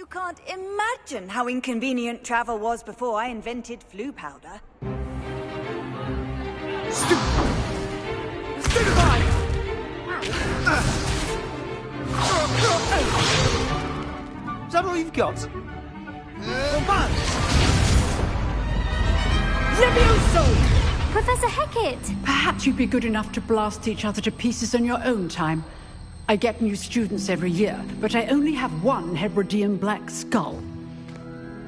You can't imagine how inconvenient travel was before I invented flu powder. Stupefy! Is that all you've got? Levioso! Professor Hecat! Perhaps you'd be good enough to blast each other to pieces on your own time. I get new students every year, but I only have one Hebridean black skull.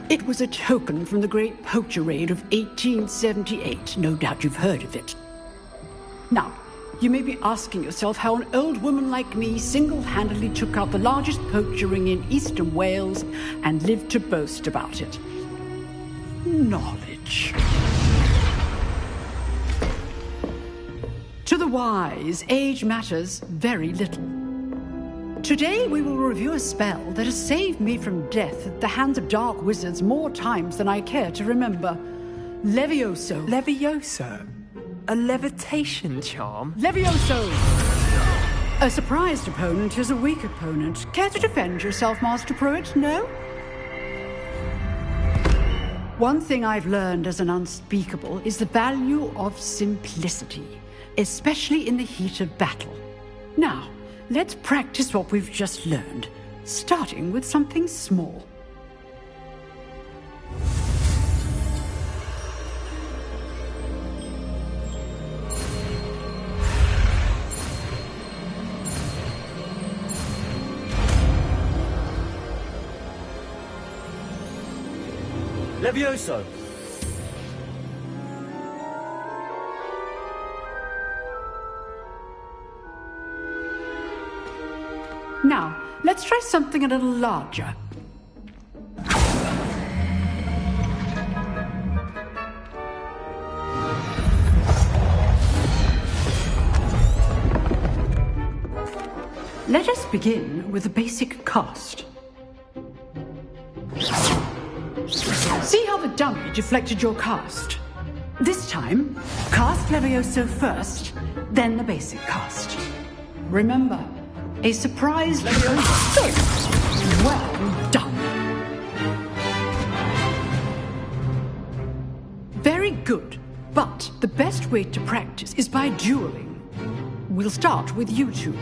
It was a token from the Great Poacher Raid of 1878. No doubt you've heard of it. Now, you may be asking yourself how an old woman like me single-handedly took out the largest poacher ring in eastern Wales and lived to boast about it. Knowledge. To the wise, age matters very little. Today we will review a spell that has saved me from death at the hands of dark wizards more times than I care to remember. Levioso. Levioso? A levitation charm? Levioso! A surprised opponent is a weak opponent. Care to defend yourself, Master Pruitt? No? One thing I've learned as an unspeakable is the value of simplicity, especially in the heat of battle. Now, let's practice what we've just learned, starting with something small. Levioso! Now, let's try something a little larger. Let us begin with a basic cast. See how the dummy deflected your cast? This time, cast Levioso first, then the basic cast. Remember, a surprise Levioso. Well done. Very good, but the best way to practice is by dueling. We'll start with you two.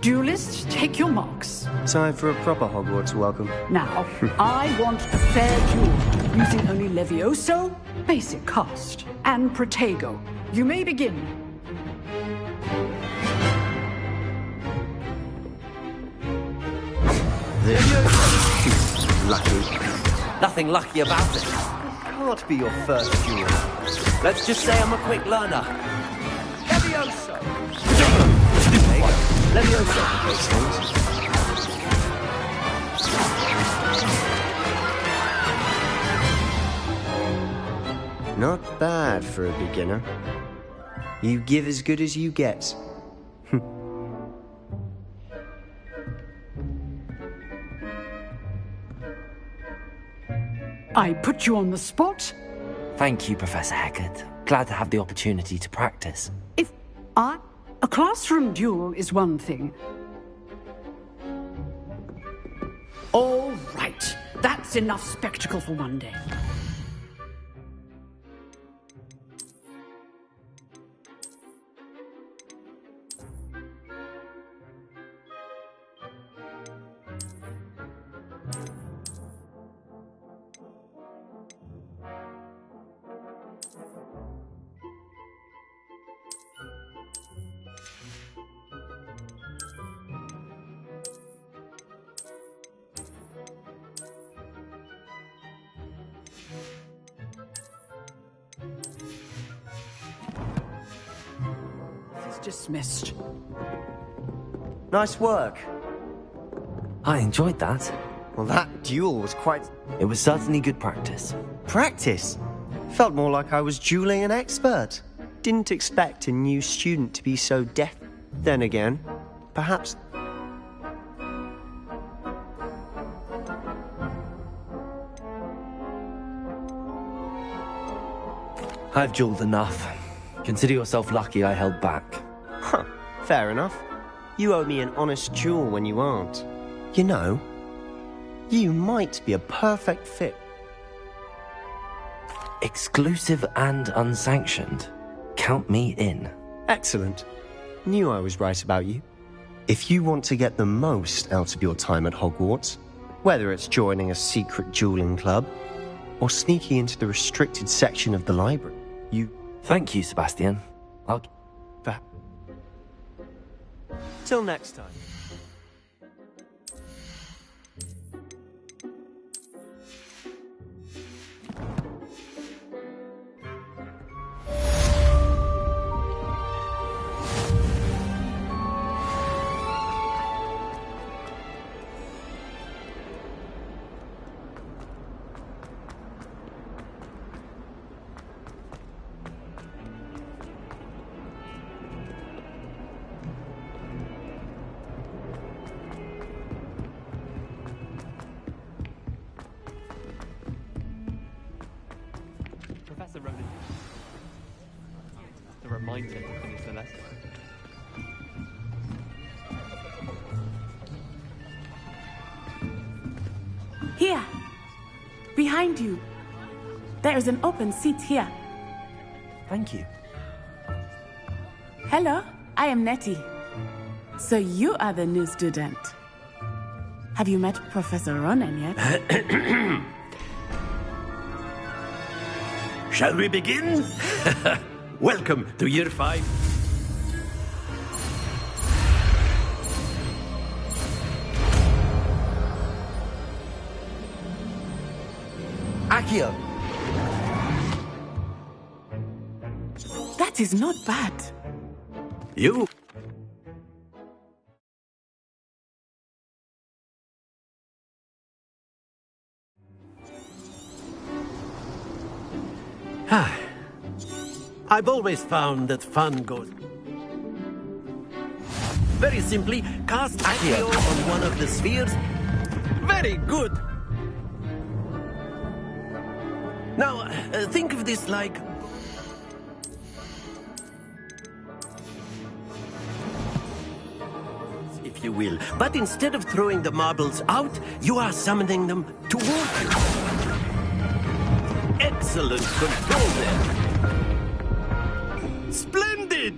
Duelists, take your marks. Time for a proper Hogwarts welcome. Now, I want a fair duel, using only Levioso, basic cast, and Protego. You may begin. Lucky. Nothing lucky about it. Can't be your first duel. Let's just say I'm a quick learner. Levioso! Levioso! Not bad for a beginner. You give as good as you get. I put you on the spot. Thank you, Professor Hecat. Glad to have the opportunity to practice. A classroom duel is one thing. All right, that's enough spectacle for one day. Dismissed. Nice work. I enjoyed that. Well, that duel was quite... It was certainly good practice. practice. Felt more like I was dueling an expert. Didn't expect a new student to be so deft. Then again, perhaps... I've dueled enough. Consider yourself lucky I held back. Huh, fair enough. You owe me an honest duel when you aren't. You know, You might be a perfect fit. Exclusive and unsanctioned. Count me in. Excellent. Knew I was right about you. If you want to get the most out of your time at Hogwarts, whether it's joining a secret dueling club or sneaking into the restricted section of the library, Thank you, Sebastian. I'll... Till next time. Professor Ronan. To remind him to finish the lesson. Here! Behind you! There is an open seat here. Thank you. Hello, I am Nettie. So you are the new student. Have you met Professor Ronan yet? Shall we begin? Welcome to Year 5. Accio! That is not bad. You? I've always found that fun goes... Very simply, cast Accio on one of the spheres. Very good! Now, think of this like... if you will. But instead of throwing the marbles out, you are summoning them toward you. Excellent control there. Splendid!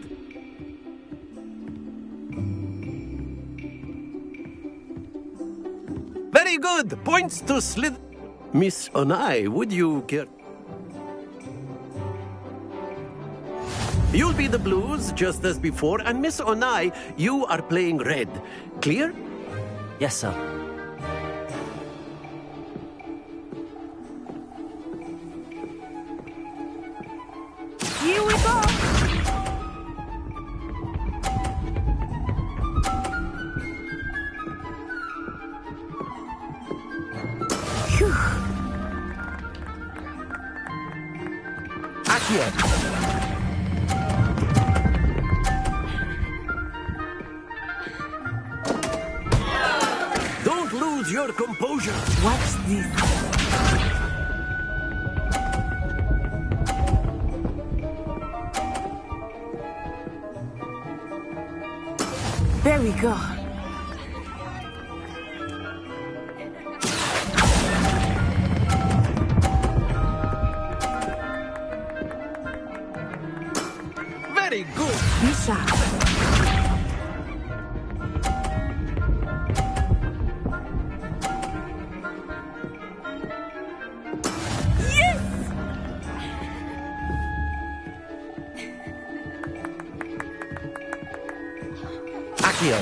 Very good! Points to Slith... Miss Onai, would you care... You'll be the blues, just as before, and Miss Onai, you are playing red. Clear? Yes, sir. Here we go! Accio! Don't lose your composure. Watch this. There we go. Very good. Be sharp. Accio!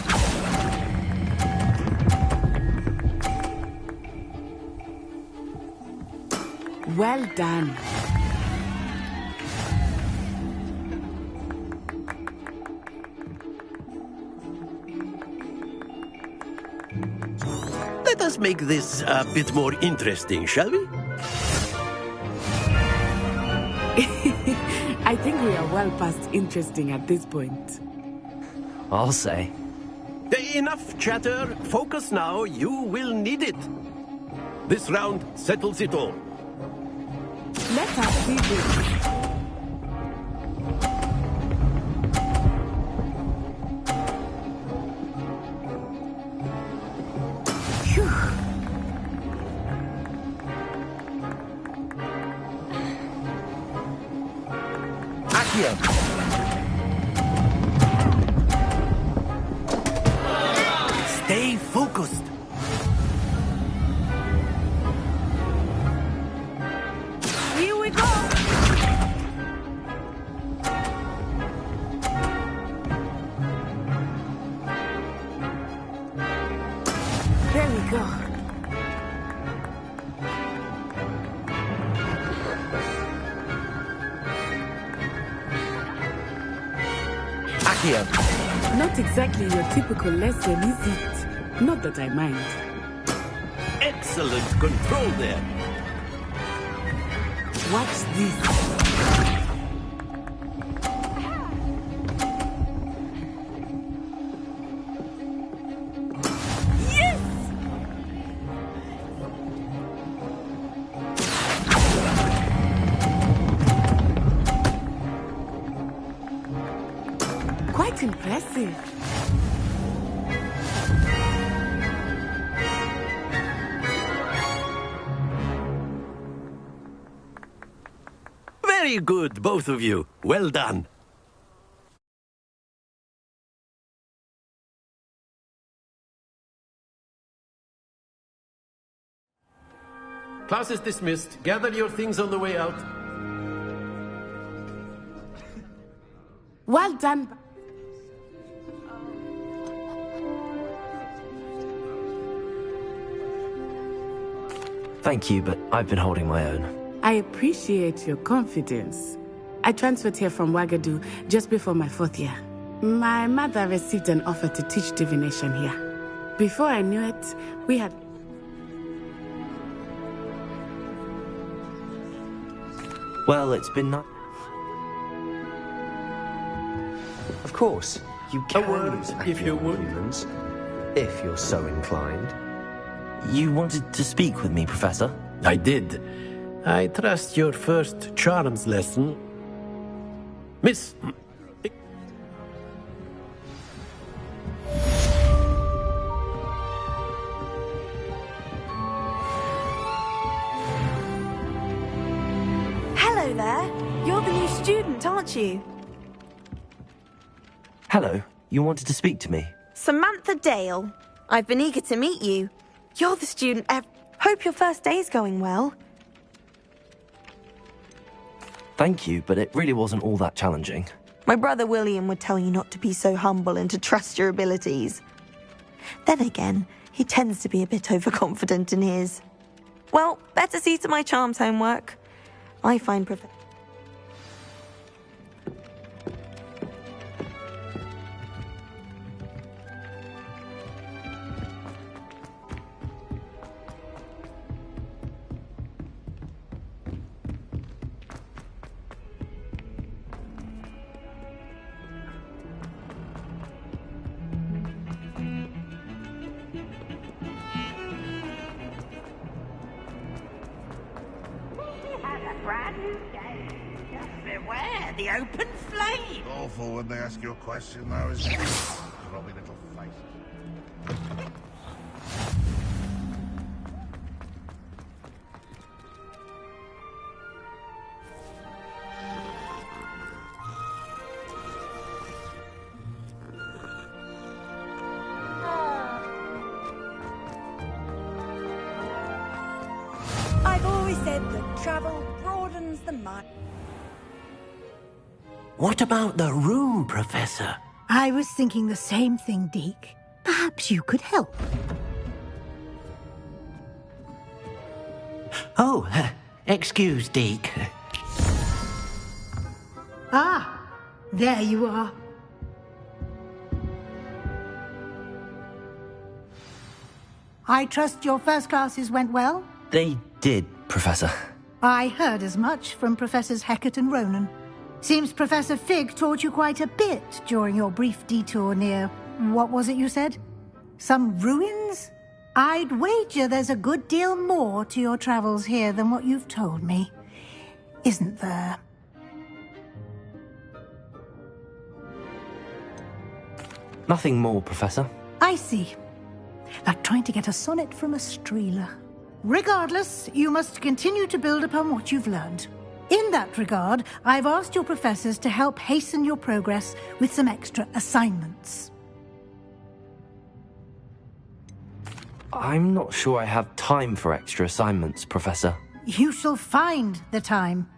Well done. Let us make this a bit more interesting, shall we? I think we are well past interesting at this point. I'll say. Enough chatter. Focus now. You will need it. This round settles it all. Let us see this. Accio. Stay focused. Here we go! There we go. Accio. Not exactly your typical lesson, is it? Not that I mind. Excellent control there. Watch this. Quite impressive. Very good, both of you. Well done. Class is dismissed. Gather your things on the way out. Well done. Thank you, but I've been holding my own. I appreciate your confidence. I transferred here from Ouagadougou just before my 4th year. My mother received an offer to teach divination here. Before I knew it, we had... Well, it's been nice. Of course, you can word, use if you would. humans, if you're so inclined. You wanted to speak with me, Professor? I did. I trust your first charms lesson. Miss... Hello there. You're the new student, aren't you? Hello. You wanted to speak to me? Samantha Dale. I've been eager to meet you. You're the student Hope your first day's going well. Thank you, but it really wasn't all that challenging. My brother William would tell you not to be so humble and to trust your abilities. Then again, he tends to be a bit overconfident in his. Well, better see to my charms homework. I find Brand new day. Just beware the open flame. Awful when they ask you a question, though, isn't it? Grubby little face. I've always said that travel broadens the mind. What about the room, Professor? I was thinking the same thing, Deke. Perhaps you could help. Oh, excuse, Deke. Ah, there you are. I trust your first classes went well? They did, Professor. I heard as much from Professors Hecat and Ronan. Seems Professor Fig taught you quite a bit during your brief detour near... what was it you said? Some ruins? I'd wager there's a good deal more to your travels here than what you've told me. Isn't there? Nothing more, Professor. I see. Like trying to get a sonnet from a streeler. Regardless, you must continue to build upon what you've learned. In that regard, I've asked your professors to help hasten your progress with some extra assignments. I'm not sure I have time for extra assignments, Professor. You shall find the time.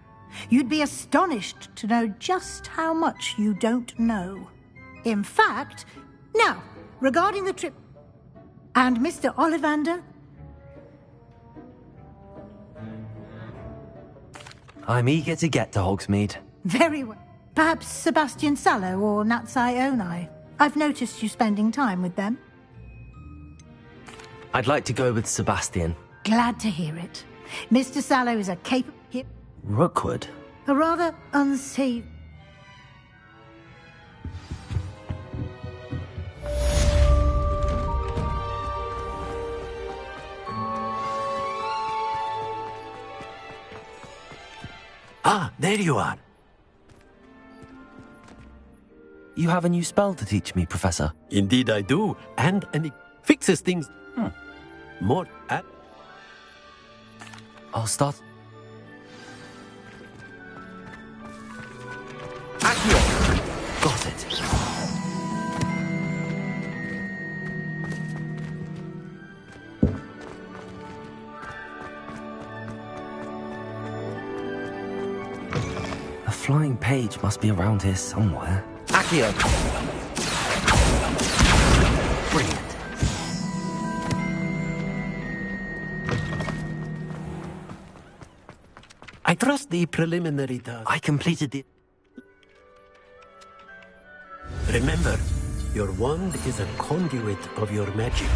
You'd be astonished to know just how much you don't know. In fact, now, regarding the trip... And Mr. Ollivander? I'm eager to get to Hogsmeade. Very well. Perhaps Sebastian Sallow or Natsai Onai. I've noticed you spending time with them. I'd like to go with Sebastian. Glad to hear it. Mr. Sallow is a capable... Rookwood? A rather unsafe... Ah, there you are. You have a new spell to teach me, Professor. Indeed I do. And it fixes things. More at... I'll start... Accio! Got it. A flying page must be around here somewhere. Accio! Brilliant. I trust the preliminary task. I completed the... Remember, your wand is a conduit of your magic.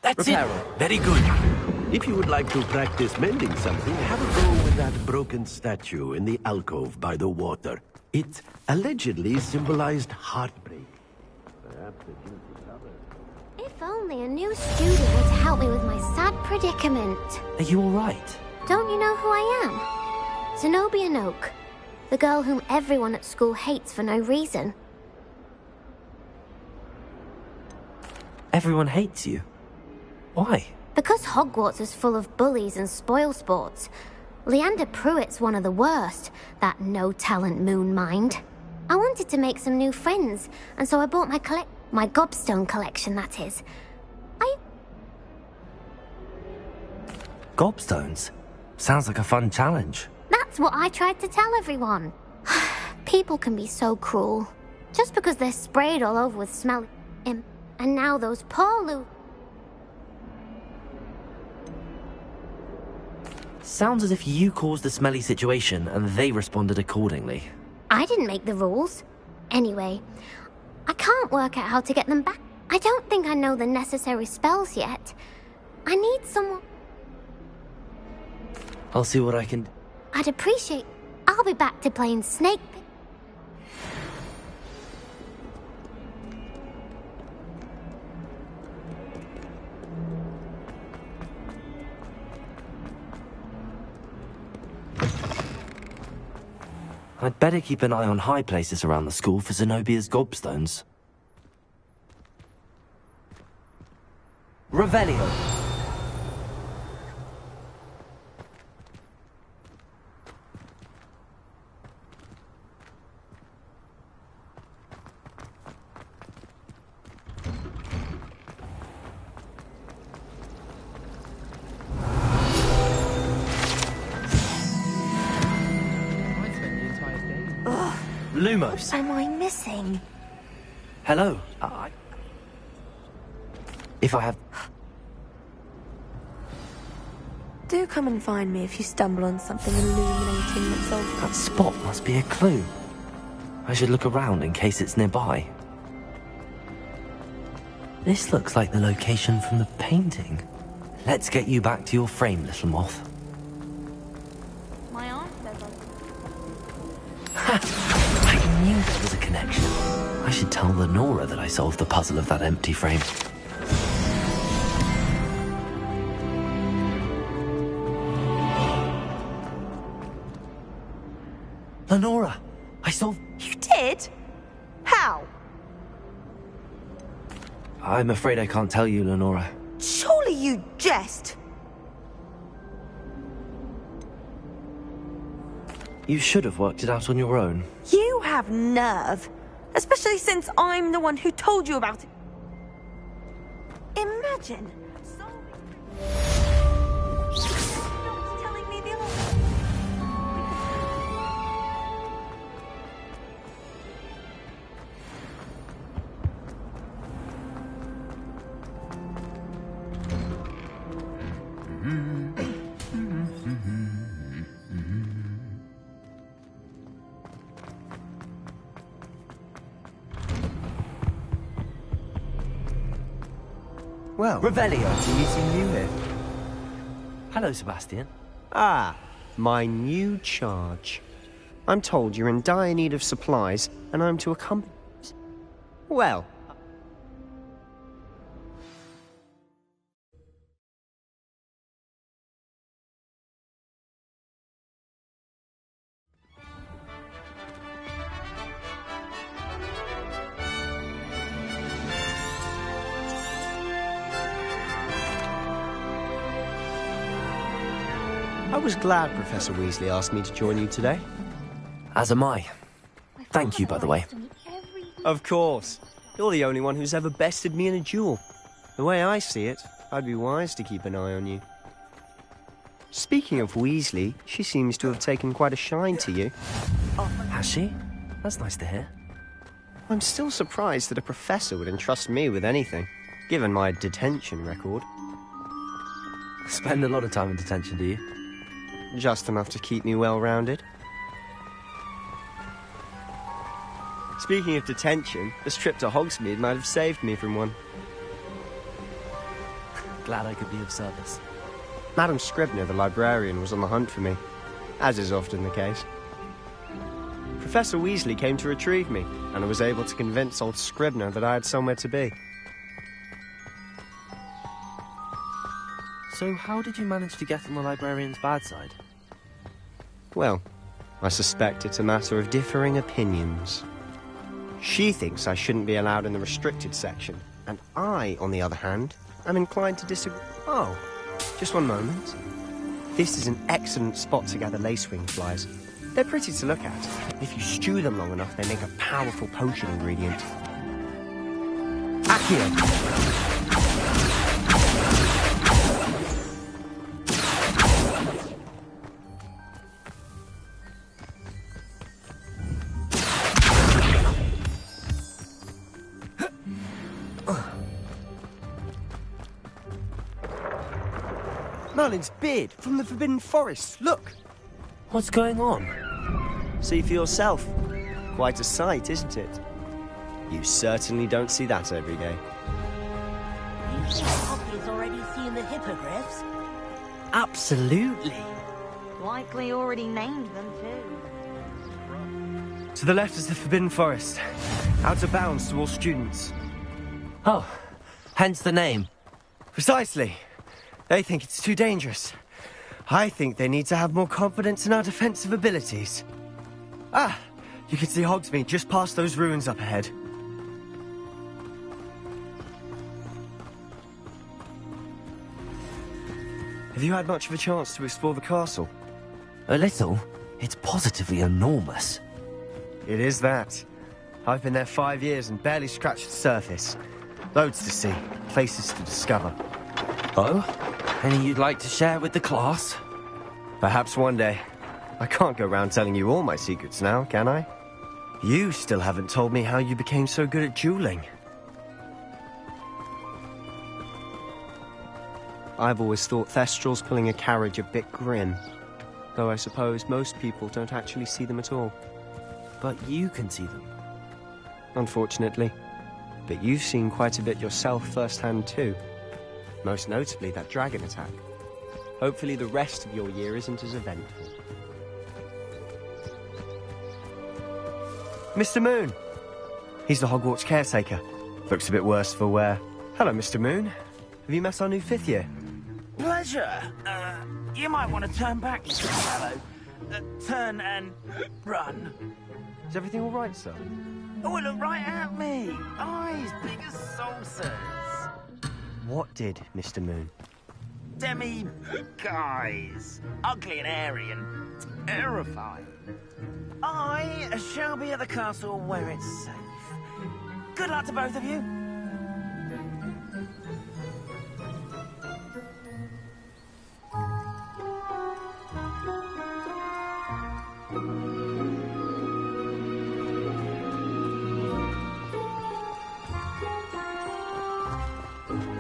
That's it. Very good. If you would like to practice mending something, have a go with that broken statue in the alcove by the water. It allegedly symbolized heartbreak. Perhaps a guilty lover. If only a new student were to help me with my sad predicament. Are you all right? Don't you know who I am? Zenobia Noak, the girl whom everyone at school hates for no reason. Everyone hates you. Why? Because Hogwarts is full of bullies and spoilsports. Leander Pruitt's one of the worst, that no-talent moon mind. I wanted to make some new friends, and so I bought my gobstone collection, that is. Gobstones? Sounds like a fun challenge. That's what I tried to tell everyone. People can be so cruel. Just because they're sprayed all over with smelly imp. And now those poor Sounds as if you caused the smelly situation and they responded accordingly. I didn't make the rules. Anyway, I can't work out how to get them back. I don't think I know the necessary spells yet. I need someone... I'll see what I can... I'd appreciate... I'll be back to playing Snake Pit. I'd better keep an eye on high places around the school for Zenobia's gobstones. Revelio. Lumos. What am I missing? Hello. If I have... Do come and find me if you stumble on something illuminating that's of... That spot must be a clue. I should look around in case it's nearby. This looks like the location from the painting. Let's get you back to your frame, little moth. My aunt says I knew there was a connection. I should tell Lenora that I solved the puzzle of that empty frame. Lenora, I saw... You did? How? I'm afraid I can't tell you, Lenora. Surely you jest. You should have worked it out on your own. You have nerve. Especially since I'm the one who told you about it. Imagine not telling me the answer. Well, Revelio. to meeting you here. Hello, Sebastian. Ah, my new charge. I'm told you're in dire need of supplies, and I'm to accompany... Well... I was glad Professor Weasley asked me to join you today. As am I. Thank you, by the way. Of course. You're the only one who's ever bested me in a duel. The way I see it, I'd be wise to keep an eye on you. Speaking of Weasley, she seems to have taken quite a shine to you. Oh, has she? That's nice to hear. I'm still surprised that a professor would entrust me with anything, given my detention record. Spend a lot of time in detention, do you? Just enough to keep me well-rounded. Speaking of detention, this trip to Hogsmeade might have saved me from one. Glad I could be of service. Madam Scribner, the librarian, was on the hunt for me, as is often the case. Professor Weasley came to retrieve me, and I was able to convince old Scribner that I had somewhere to be. So how did you manage to get on the librarian's bad side? Well, I suspect it's a matter of differing opinions. She thinks I shouldn't be allowed in the restricted section, and I, on the other hand, am inclined to disagree. Oh, just one moment. This is an excellent spot to gather lacewing flies. They're pretty to look at. If you stew them long enough, they make a powerful potion ingredient. Accio! Merlin's beard from the Forbidden Forest. Look! What's going on? See for yourself. Quite a sight, isn't it? You certainly don't see that every day. You think Poppy's already seen the hippogriffs? Absolutely. Likely already named them too. To the left is the Forbidden Forest. Out of bounds to all students. Oh, hence the name. Precisely. They think it's too dangerous. I think they need to have more confidence in our defensive abilities. Ah, you can see Hogsmeade just past those ruins up ahead. Have you had much of a chance to explore the castle? A little. It's positively enormous. It is that. I've been there 5 years and barely scratched the surface. Loads to see, places to discover. Oh? Any you'd like to share with the class? Perhaps one day. I can't go around telling you all my secrets now, can I? You still haven't told me how you became so good at dueling. I've always thought Thestrals pulling a carriage a bit grim. Though I suppose most people don't actually see them at all. But you can see them. Unfortunately. But you've seen quite a bit yourself firsthand too. Most notably that dragon attack. Hopefully the rest of your year isn't as eventful. Mr. Moon! He's the Hogwarts caretaker. Looks a bit worse for wear. Hello, Mr. Moon. Have you met our new 5th year? Pleasure. You might want to turn back, Mr. Fellow. turn and run. Is everything all right, sir? Oh, look right at me. Eyes big as saucers. What did, Mr. Moon? Guys. Ugly and hairy and terrifying. I shall be at the castle where it's safe. Good luck to both of you.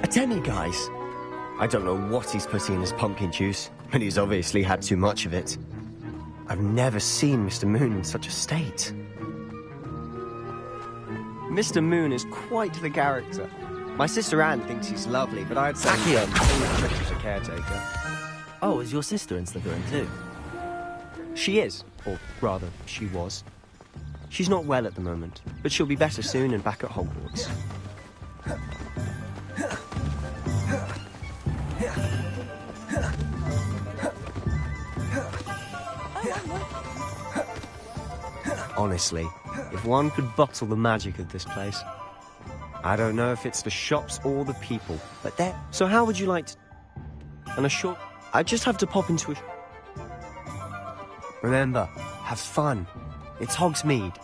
A Demi, guys. I don't know what he's putting in his pumpkin juice, but he's obviously had too much of it. I've never seen Mr. Moon in such a state. Mr. Moon is quite the character. My sister Anne thinks he's lovely, but I'd say he's a caretaker. Oh, is your sister in Slytherin too? She is, or rather, she was. She's not well at the moment, but she'll be better soon and back at Hogwarts. Honestly, if one could bottle the magic of this place. I don't know if it's the shops or the people, but there. So how would you like to... And a short... I just have to pop into a... Remember, have fun. It's Hogsmeade.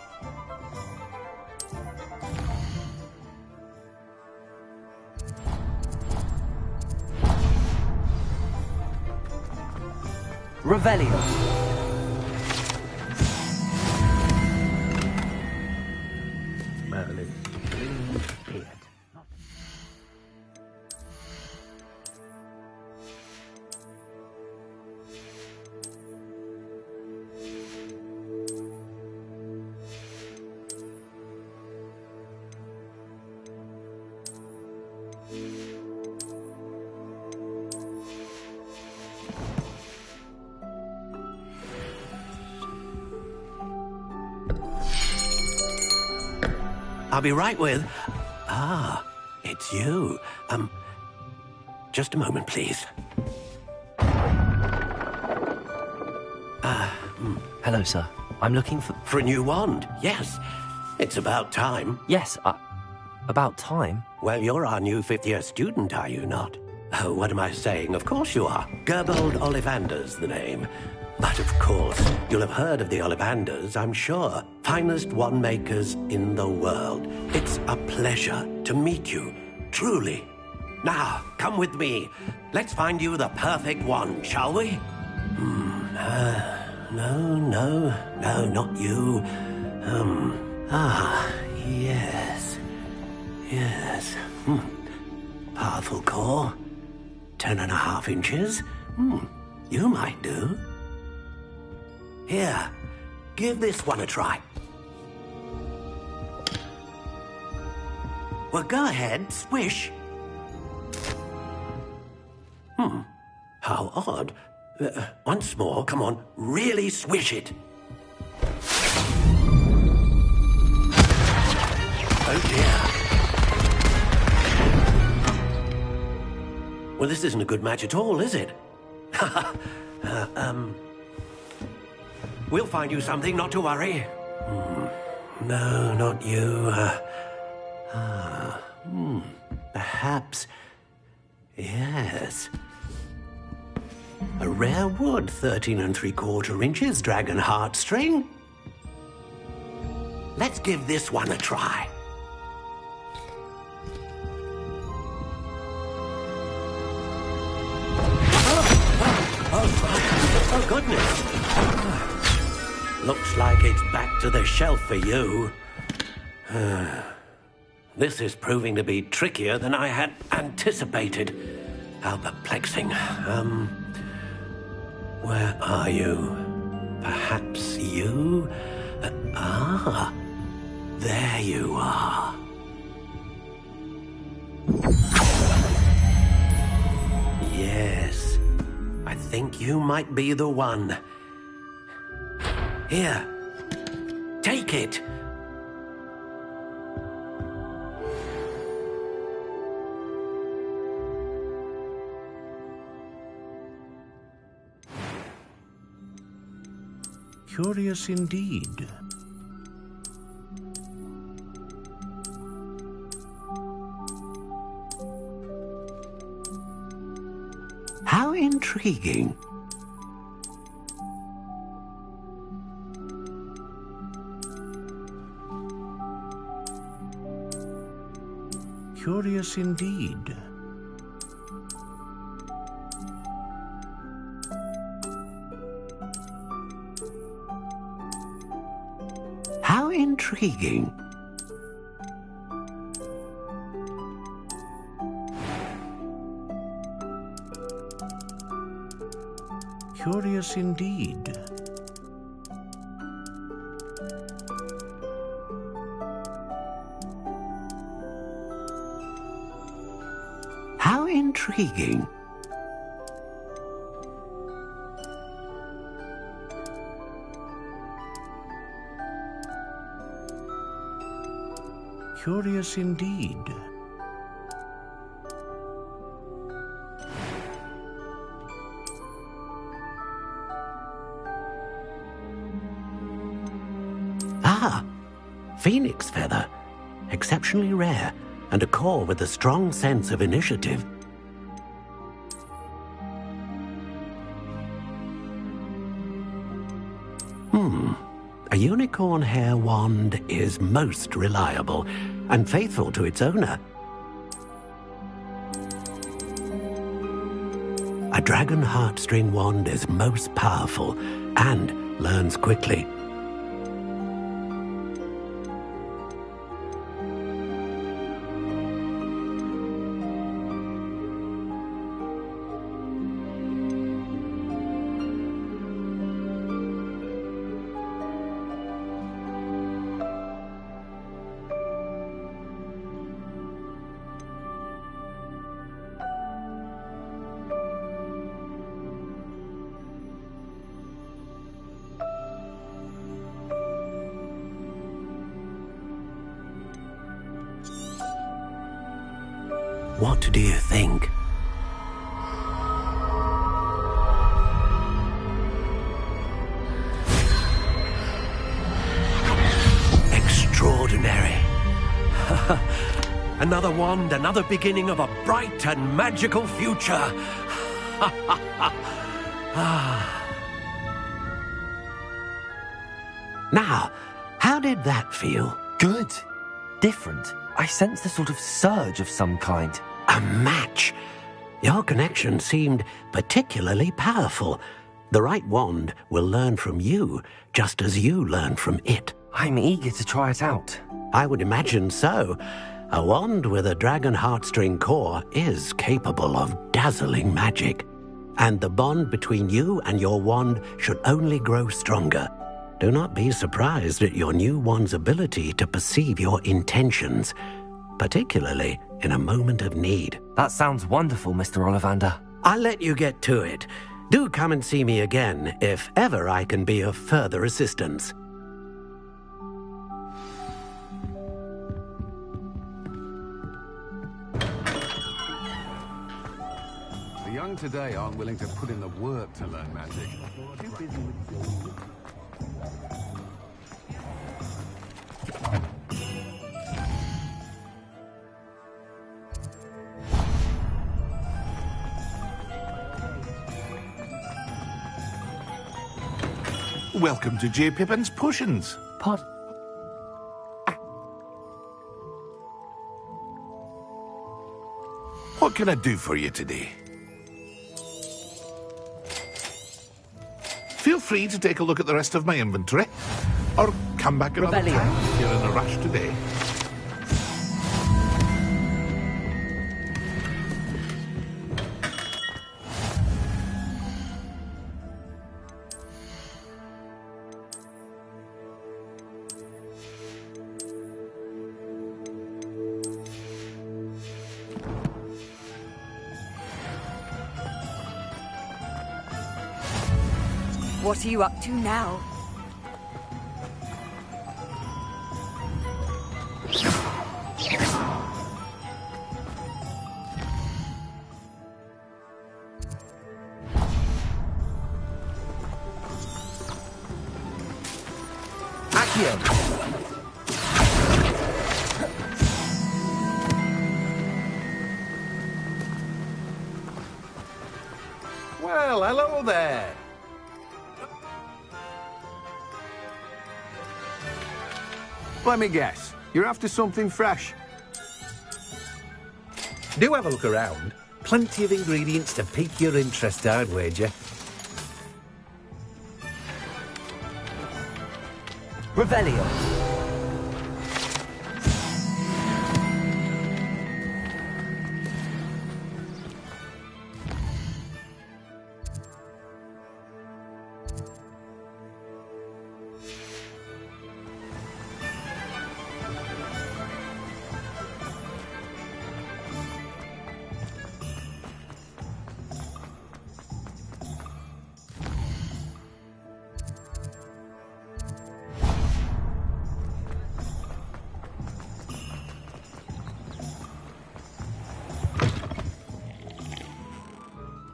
Revelio. I'll be right with... Ah, it's you. Just a moment, please. Hello, sir. I'm looking for... For a new wand, yes. It's about time. Yes, about time? Well, you're our new fifth-year student, are you not? Oh, what am I saying? Of course you are. Gerbold Ollivander's the name. But of course, you'll have heard of the Ollivanders, I'm sure. Finest wand makers in the world. It's a pleasure to meet you, truly. Now, come with me. Let's find you the perfect wand, shall we? No, not you. Yes. Powerful core. 10.5 inches. You might do. Here, give this one a try. Well, go ahead, swish. How odd. Once more, come on, really swish it. Oh dear. Well, this isn't a good match at all, is it? We'll find you something, not to worry. No, not you. Perhaps... Yes. A rare wood, 13 3/4 inches, dragon heartstring. Let's give this one a try. Oh, goodness. Looks like it's back to the shelf for you. This is proving to be trickier than I had anticipated. How perplexing. Where are you? Perhaps you? There you are. Yes, I think you might be the one. Here, take it. Curious indeed. How intriguing. Curious indeed. How intriguing. Curious indeed. How intriguing. Curious indeed. Ah, phoenix feather. Exceptionally rare, and a core with a strong sense of initiative. A unicorn hair wand is most reliable and faithful to its owner. A dragon heartstring wand is most powerful and learns quickly. What do you think? Extraordinary. Another wand, another beginning of a bright and magical future. Now, how did that feel? Good. Different. I sensed a sort of surge of some kind. A match. Your connection seemed particularly powerful. The right wand will learn from you, just as you learn from it. I'm eager to try it out. I would imagine so. A wand with a dragon heartstring core is capable of dazzling magic. And the bond between you and your wand should only grow stronger. Do not be surprised at your new wand's ability to perceive your intentions, particularly in a moment of need. That sounds wonderful, Mr. Ollivander. I'll let you get to it. Do come and see me again if ever I can be of further assistance. The young today aren't willing to put in the work to learn magic. Too busy with Welcome to J. Pippin's Potions. Pod. What can I do for you today? Feel free to take a look at the rest of my inventory, or come back another time if you're in a rush today. What are you up to now? Accio! Well, hello there. Let me guess. You're after something fresh. Do have a look around. Plenty of ingredients to pique your interest, I'd wager. Revelio.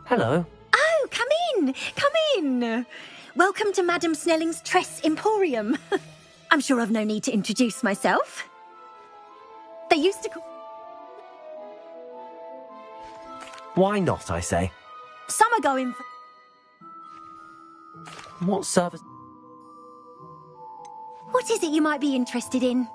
Hello. Oh, come in! Come in! Welcome to Madame Snelling's Tress Emporium. I'm sure I've no need to introduce myself. They used to call... Why not, I say? Some are going for... What service? What is it you might be interested in?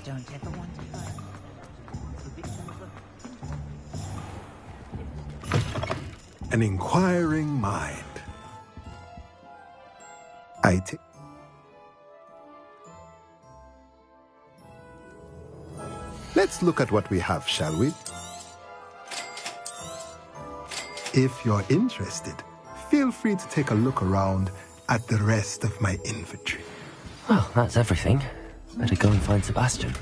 Don't ever want to hurt. An inquiring mind. I take. Let's look at what we have, shall we? If you're interested, feel free to take a look around at the rest of my inventory. Well, that's everything. Better go and find Sebastian.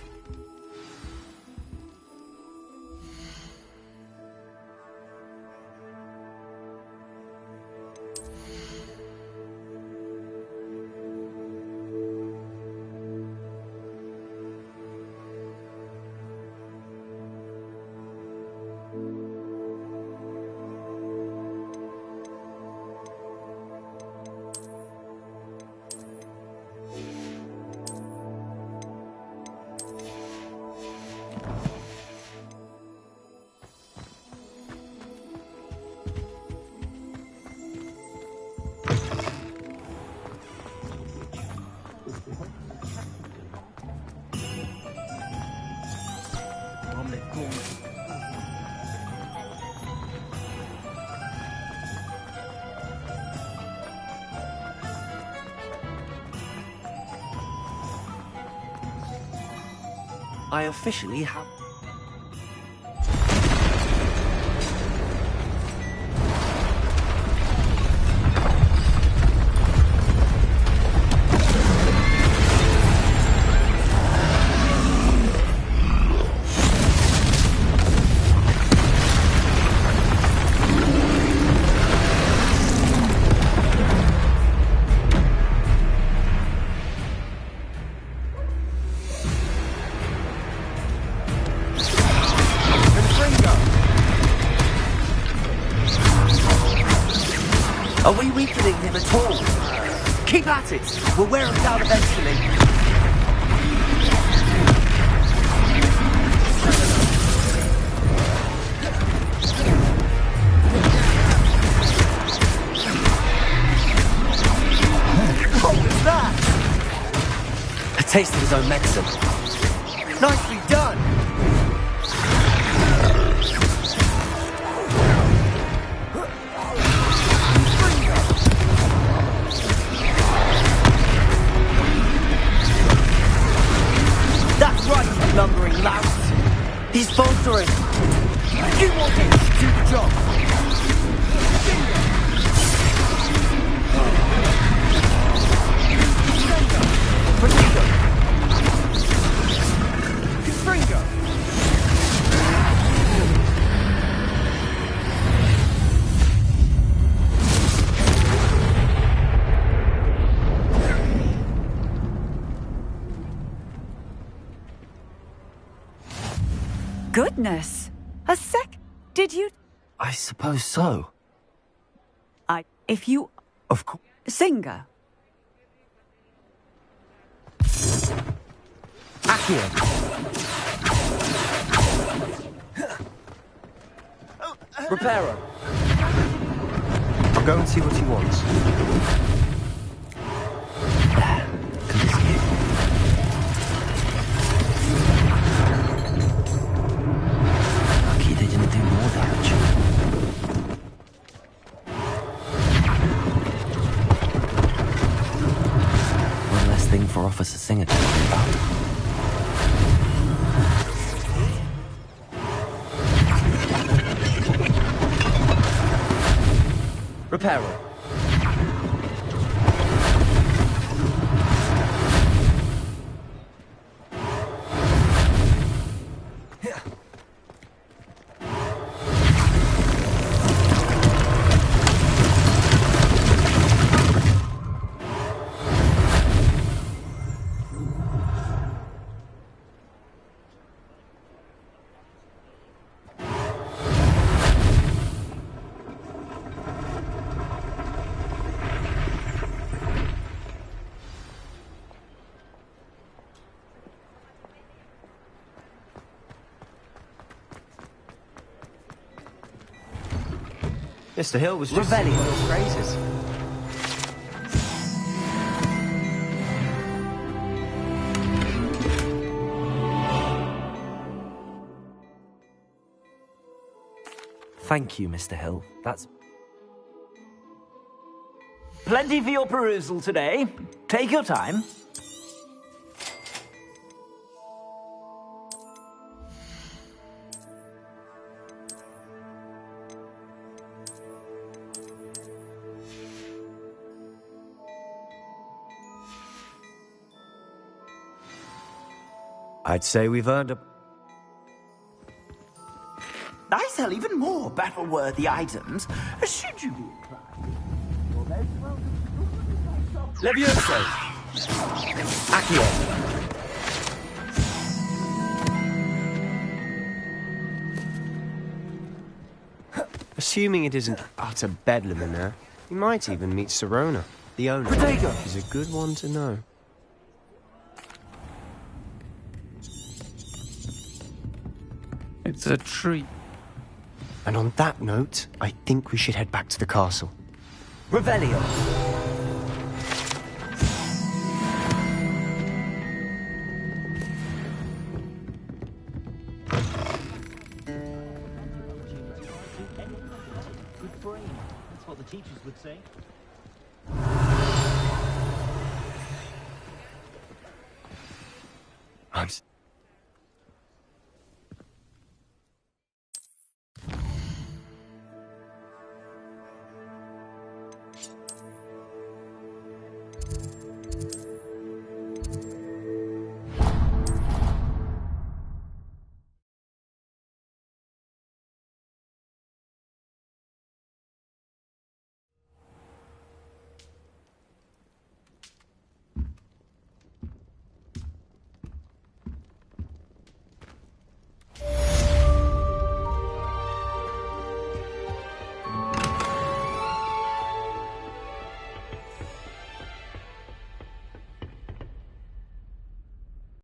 I officially have... Are we weakening him at all? Keep at it! We'll wear them down eventually. What was that? A taste of his own medicine. Nicely done! That's right, you lumbering louse! He's faltering! You want him to do the job! Protego! Confringo! Goodness! A sec... Did you... I suppose so. If you... Of course. Singer. Accio. Reparo. I'll go and see what he wants. Lucky they didn't do more damage. One less thing for Officer Singer to worry about. Reparo. Mr. Hill was just Revelio. singing his praises. Thank you, Mr. Hill. That's... Plenty for your perusal today. Take your time. I'd say we've earned a... I sell even more battle-worthy items. Should you be inclined? You're most welcome. Levioso! Accio! Assuming it isn't utter bedlam in there, we might even meet Sirona, the owner. Protego! She's a good one to know. It's a treat. And on that note, I think we should head back to the castle. Revelio. Good brain. That's what the teachers would say.